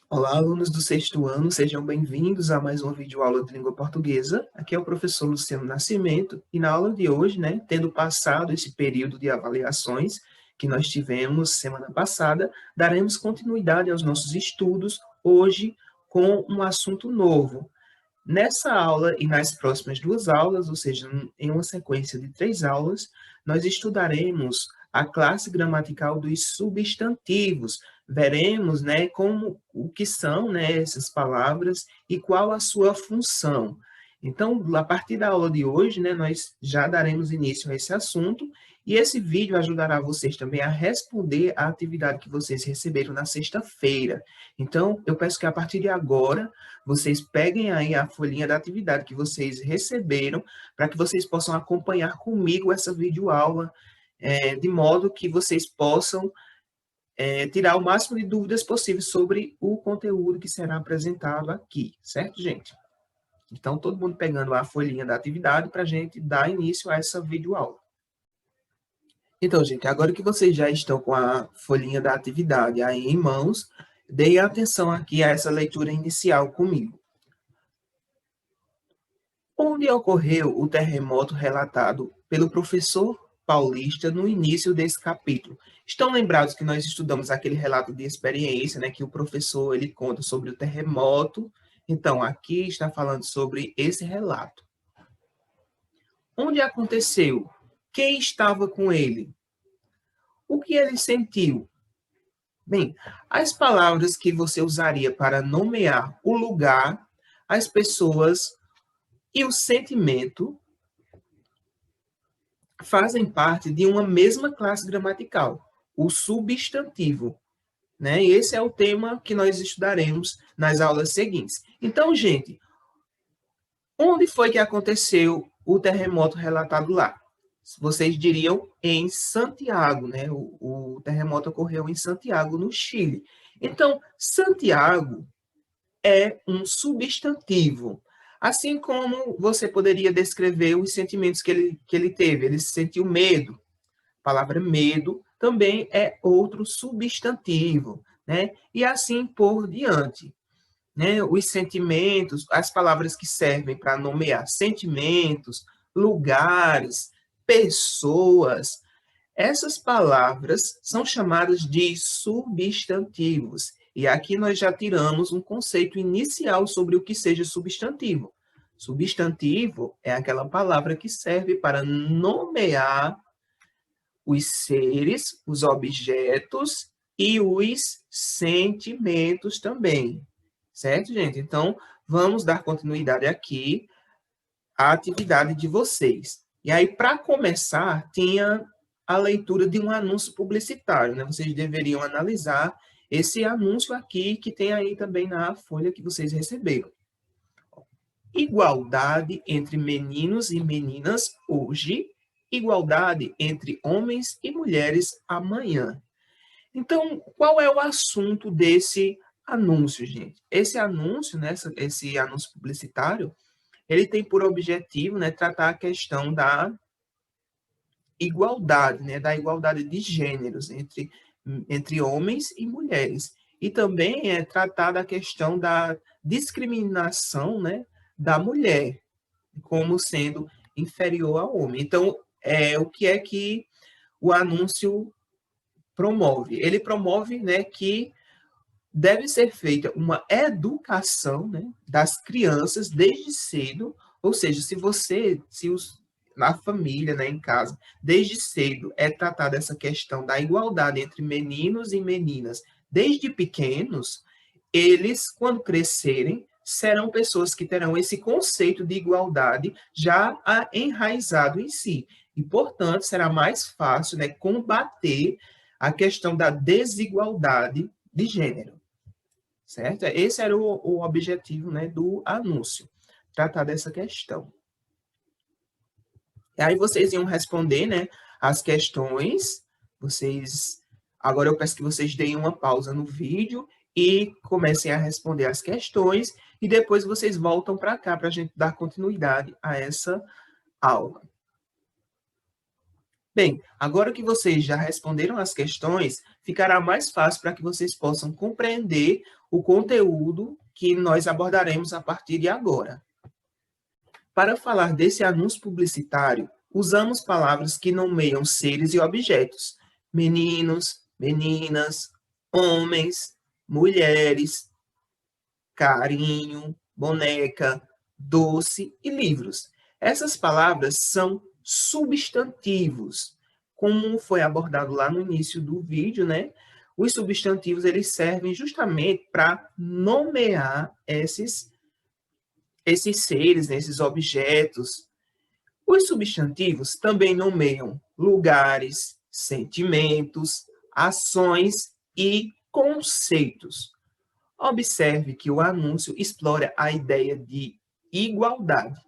Olá, alunos do sexto ano, sejam bem-vindos a mais uma videoaula de língua portuguesa. Aqui é o professor Luciano Nascimento e na aula de hoje, tendo passado esse período de avaliações que nós tivemos semana passada, daremos continuidade aos nossos estudos hoje com um assunto novo. Nessa aula e nas próximas duas aulas, ou seja, em uma sequência de 3 aulas, nós estudaremos a classe gramatical dos substantivos. Veremos, como o que são, essas palavras e qual a sua função. Então, a partir da aula de hoje, nós já daremos início a esse assunto e esse vídeo ajudará vocês também a responder à atividade que vocês receberam na sexta-feira. Então, eu peço que a partir de agora vocês peguem aí a folhinha da atividade que vocês receberam, para que vocês possam acompanhar comigo essa videoaula, de modo que vocês possam tirar o máximo de dúvidas possíveis sobre o conteúdo que será apresentado aqui, certo, gente? Então, todo mundo pegando a folhinha da atividade para a gente dar início a essa videoaula. Então, gente, agora que vocês já estão com a folhinha da atividade aí em mãos, deem atenção aqui a essa leitura inicial comigo. Onde ocorreu o terremoto relatado pelo professor Paulista no início desse capítulo? Estão lembrados que nós estudamos aquele relato de experiência, que o professor ele conta sobre o terremoto? Então, aqui está falando sobre esse relato. Onde aconteceu? Quem estava com ele? O que ele sentiu? Bem, as palavras que você usaria para nomear o lugar, as pessoas e o sentimento fazem parte de uma mesma classe gramatical, o substantivo. E esse é o tema que nós estudaremos nas aulas seguintes. Então, gente, onde foi que aconteceu o terremoto relatado lá? Vocês diriam em Santiago, O terremoto ocorreu em Santiago, no Chile. Então, Santiago é um substantivo. Assim como você poderia descrever os sentimentos que ele teve. Ele sentiu medo. A palavra medo também é outro substantivo, E assim por diante. Os sentimentos, as palavras que servem para nomear sentimentos, lugares, pessoas, essas palavras são chamadas de substantivos. E aqui nós já tiramos um conceito inicial sobre o que seja substantivo. Substantivo é aquela palavra que serve para nomear os seres, os objetos e os sentimentos também. Certo, gente? Então, vamos dar continuidade aqui à atividade de vocês. E aí, para começar, tinha a leitura de um anúncio publicitário, Vocês deveriam analisar esse anúncio aqui, que tem aí também na folha que vocês receberam. Igualdade entre meninos e meninas hoje, igualdade entre homens e mulheres amanhã. Então, qual é o assunto desse anúncio, gente? Esse anúncio, esse anúncio publicitário, ele tem por objetivo, tratar a questão da igualdade, da igualdade de gêneros entre homens e mulheres. E também é tratar da questão da discriminação, da mulher, como sendo inferior ao homem. Então, o que é que o anúncio promove? Ele promove, que deve ser feita uma educação, das crianças desde cedo, ou seja, na família, em casa, desde cedo é tratada essa questão da igualdade entre meninos e meninas, desde pequenos, eles, quando crescerem, serão pessoas que terão esse conceito de igualdade já enraizado em si. E, portanto, será mais fácil, combater a questão da desigualdade de gênero. Certo? Esse era o objetivo, do anúncio, tratar dessa questão. E aí vocês iam responder, as questões. Agora eu peço que vocês deem uma pausa no vídeo e comecem a responder as questões e depois vocês voltam para cá para a gente dar continuidade a essa aula. Bem, agora que vocês já responderam as questões, ficará mais fácil para que vocês possam compreender o conteúdo que nós abordaremos a partir de agora. Para falar desse anúncio publicitário, usamos palavras que nomeiam seres e objetos: meninos, meninas, homens, mulheres, carinho, boneca, doce e livros. Essas palavras são substantivos. Como foi abordado lá no início do vídeo, né? Os substantivos eles servem justamente para nomear esses seres, né, esses objetos. Os substantivos também nomeiam lugares, sentimentos, ações e conceitos. Observe que o anúncio explora a ideia de igualdade.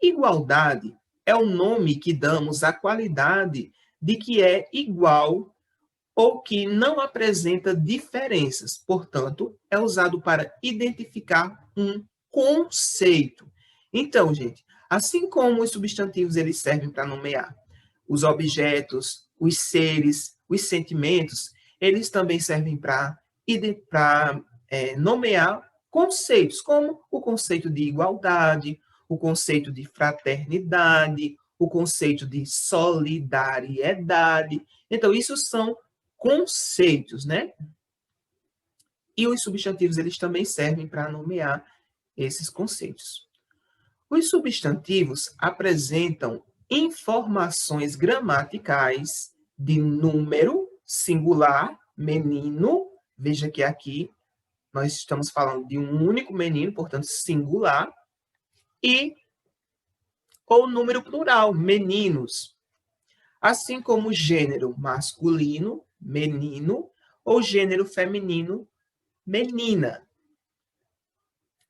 Igualdade é o nome que damos à qualidade de que é igual ou que não apresenta diferenças. Portanto, é usado para identificar um conceito. Então, gente, assim como os substantivos eles servem para nomear os objetos, os seres, os sentimentos, eles também servem para nomear conceitos, como o conceito de igualdade, o conceito de fraternidade, o conceito de solidariedade. Então, isso são conceitos, né? E os substantivos, eles também servem para nomear esses conceitos. Os substantivos apresentam informações gramaticais de número, singular, menino. Veja que aqui nós estamos falando de um único menino, portanto, singular, e ou número plural, meninos. Assim como gênero masculino, menino, ou gênero feminino, menina.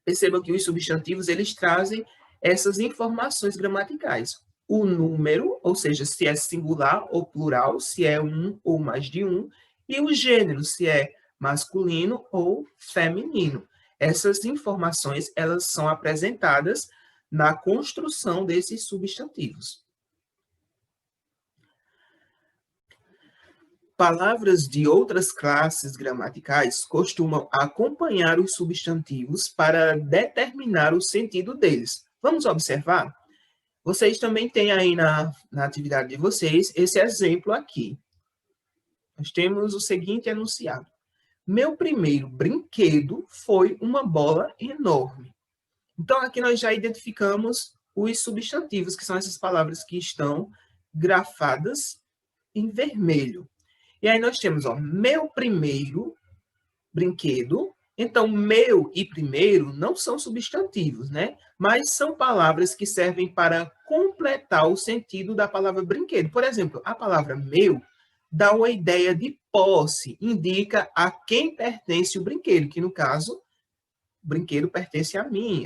Percebam que os substantivos eles trazem essas informações gramaticais. O número, ou seja, se é singular ou plural, se é um ou mais de um, e o gênero, se é masculino ou feminino. Essas informações elas são apresentadas na construção desses substantivos. Palavras de outras classes gramaticais costumam acompanhar os substantivos para determinar o sentido deles. Vamos observar? Vocês também têm aí na atividade de vocês esse exemplo aqui. Nós temos o seguinte enunciado: meu primeiro brinquedo foi uma bola enorme. Então, aqui nós já identificamos os substantivos, que são essas palavras que estão grafadas em vermelho. E aí nós temos, ó, meu primeiro brinquedo. Então, meu e primeiro não são substantivos, né? Mas são palavras que servem para completar o sentido da palavra brinquedo. Por exemplo, a palavra meu dá uma ideia de posse, indica a quem pertence o brinquedo, que no caso, o brinquedo pertence a mim,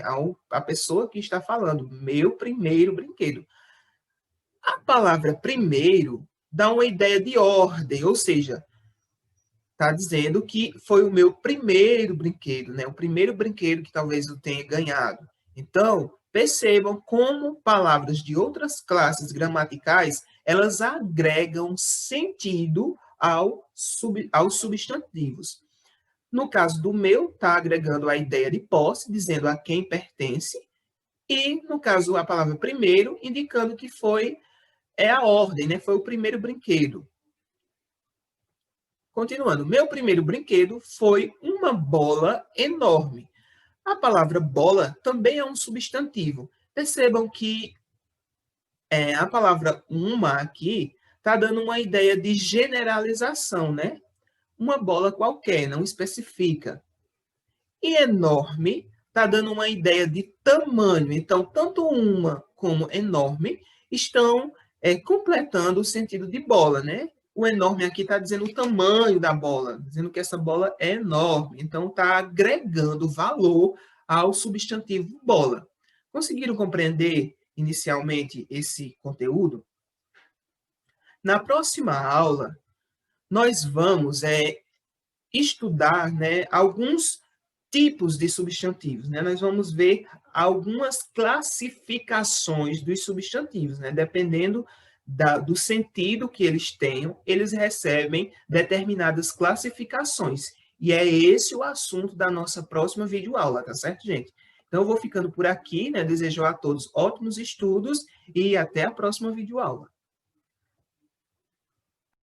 à pessoa que está falando, meu primeiro brinquedo. A palavra primeiro dá uma ideia de ordem, ou seja, está dizendo que foi o meu primeiro brinquedo, né? O primeiro brinquedo que talvez eu tenha ganhado. Então, percebam como palavras de outras classes gramaticais, elas agregam sentido aos substantivos. No caso do meu, está agregando a ideia de posse, dizendo a quem pertence, e no caso a palavra primeiro, indicando que é a ordem, né? Foi o primeiro brinquedo. Continuando, meu primeiro brinquedo foi uma bola enorme. A palavra bola também é um substantivo. Percebam que a palavra uma aqui está dando uma ideia de generalização, né? Uma bola qualquer, não especifica. E enorme está dando uma ideia de tamanho. Então, tanto uma como enorme estão completando o sentido de bola, né? O enorme aqui está dizendo o tamanho da bola, dizendo que essa bola é enorme. Então, está agregando valor ao substantivo bola. Conseguiram compreender inicialmente esse conteúdo? Na próxima aula, nós vamos estudar, né, alguns tipos de substantivos, né? Nós vamos ver algumas classificações dos substantivos, né? Dependendo do sentido que eles tenham, eles recebem determinadas classificações. E é esse o assunto da nossa próxima videoaula, tá certo, gente? Então, eu vou ficando por aqui, né? Desejo a todos ótimos estudos e até a próxima videoaula.